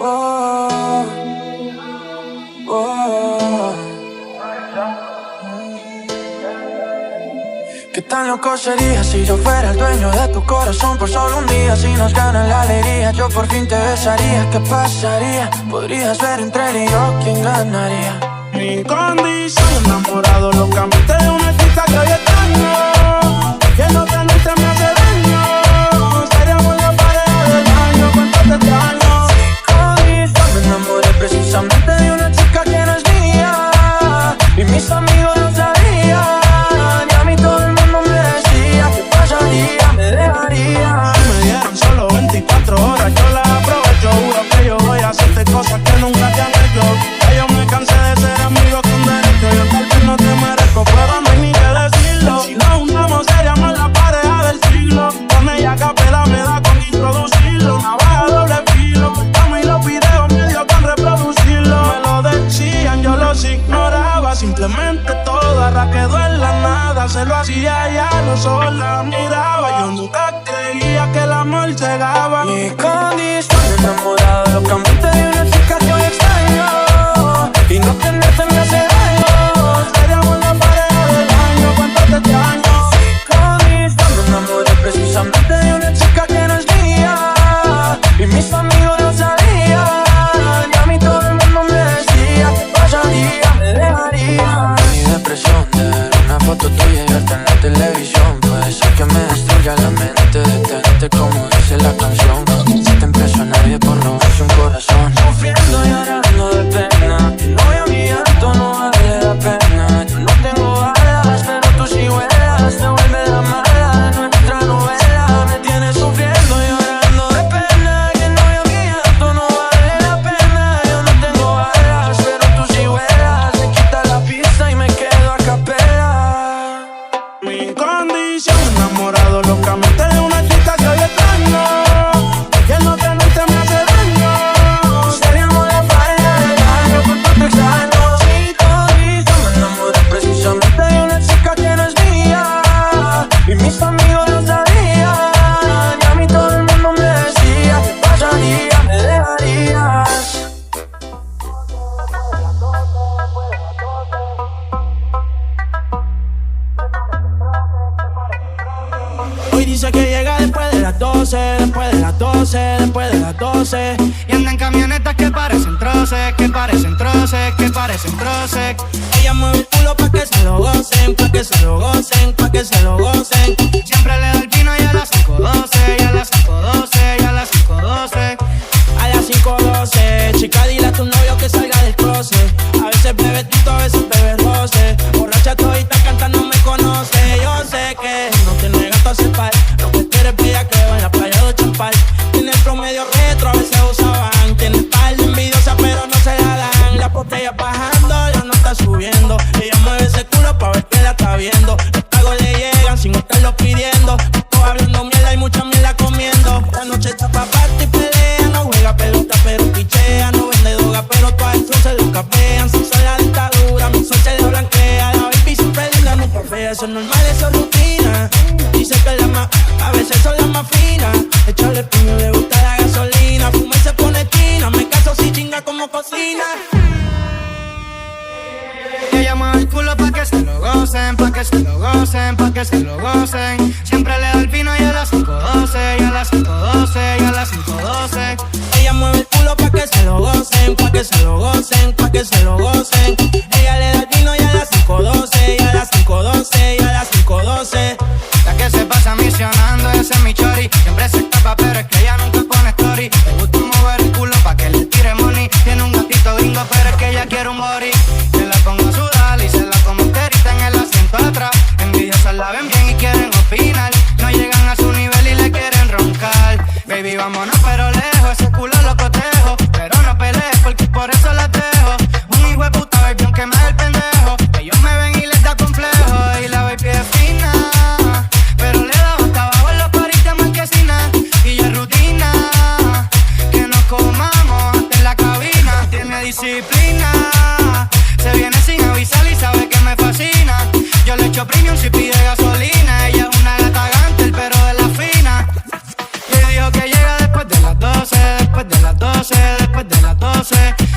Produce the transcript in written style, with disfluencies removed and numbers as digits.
Oh, oh. ¿Qué tan loco sería si yo fuera el dueño de tu corazón por solo un día? Si nos gana la alegría, yo por fin te besaría. ¿Qué pasaría? Podrías ver entre él y yo quién ganaría. Mi condición, enamorado locamente de una chica que hoy extraño, que no tenerte me hace daño. Seríamos la pareja del año, cuánto te extraño. Me enamoré precisamente de una chica que no es mía, y mis amigos lo sabían, y a mí todo el mundo me decía ¿qué pasaría? Me dejaría. Si me dieran solo 24 horas, yo las aprovecho. Juro que yo voy a hacerte cosas que nunca te han hecho. Que yo me cansé de ser amigo con derecho. Yo tal vez no te merezco, pero no hay ni que decirlo. Si nos juntamos seríamos la pareja del siglo. Con ella a capela me da con introducirlo. Una baja doble filo, cortamos y los videos me dio con reproducirlo. Me lo decían, yo los ignoraba. Simplemente todo ahora quedó en la nada. Se lo hacía y a los ojos la miraba. Yo nunca creía que el amor llegaba. Mi condición, enamorado locamente de una chica que hoy extraño, y no tenerte me hace daño. Seríamos la pareja del año, cuánto te extraño. Me enamoré precisamente de una chica que no es mía, y mis amigos lo sabían, y a mí todo el mundo me decía ¿qué pasaría? Me dejaría. Mi depresión de ver una foto tuya y verte en la televisión puede ser que me destruya la mente. Detente como dice la canción, no te impreso a nadie por robarse un corazón. Sufriendo y llorando de pena, no veo mi llanto, no vale la pena. Yo no tengo alas, pero tú sí vuelas. Te vuelve la mala de nuestra novela. Me tienes sufriendo y llorando de pena, que no veo mi llanto, no vale la pena. Yo no tengo alas, pero tú sí vuelas. Me quita la pista y me quedo a capela. Mi condición, enamorado locamente de una chica que hoy extraño, que no tenerte me hace daño. Seríamos la pareja del año, cuánto te extraño. Mi condición, me enamoré precisamente de una chica que no es mía, y mis amigos lo sabían, y a mí todo el mundo me decía ¿qué pasaría? Me dejarías. Hoy dice que llega después de las 12, después de las 12, después de las 12. Y anda en camionetas que parecen troces, que parecen troces, que parecen troces. Ella mueve el culo pa' que se lo gocen, pa' que se lo gocen, pa' que se lo gocen. Siempre le da el vino y a las 5:12, y a las 5:12, y a las 5:12. A las 5:12, chica, dile a tu novio que salga del closet. A veces bebe tito, a veces bebe roce. Borracha todita cantando me conoce. Yo sé que no tiene gato a par. Lo que quiere es bella que va en la playa de Champal. Tiene el promedio retro, a veces usaban. Tiene espalda envidiosa, pero no se la dan. La botella bajando, ya no está subiendo. Ella mueve ese culo pa' ver que la está viendo. Los tragos le llegan sin estarlo pidiendo. Todos hablando mierda y mucha mierda comiendo. La noche está pa' parte y pelea. No juega pelota, pero pichea. No vende droga, pero todas el flow se lo capean. Si son la dictadura, mi sol se le blanquea. La baby siempre linda, nunca fea. Eso es normal, eso es rutina. Dice que la más, a veces son las más finas. Echarle piño, le gusta la gasolina. Fuma y se pone tina. Me caso si chinga como cocina. Ella mueve el culo pa' que se lo gocen, pa' que se lo gocen, pa' que se lo gocen. Siempre le da el vino y a las 5:12, y a las 5:12, y a las 5:12. Ella mueve el culo pa' que se lo gocen, pa' que se lo gocen, pa' que se lo gocen. Ella le da el vino y a las 5:12, y a las 5:12, y a las 5:12. La que se pasa misionando, ese es mi chori. Siempre se escapa, pero es que ella nunca pone story. Le gusta mover el culo pa' que le tire money. Tiene un gatito gringo, pero es que ella quiere un body. Se la pongo a sudar y se la como enterita en el asiento atrás. Envidiosas la ven bien y quieren opinar. No llegan a su nivel y le quieren roncar. Baby, vámonos pero lejos, ese culo lo cotejo. Pero no pelees porque por eso la dejo. Un hijo de puta, baby, aunque me da el pendejo. Ellos me ven y les da complejo. Y la baby es fina, pero le da hasta abajo en los paris de marquesina. Y ya es rutina que nos comamos antes en la cabina. Tiene disciplina, se viene sin avisar y sabe que me fascina. Yo le echo premium si pide gasolina. Ella es una gata gantel, pero de la fina. Y dijo que llega después de las 12, después de las 12, después después de las 12.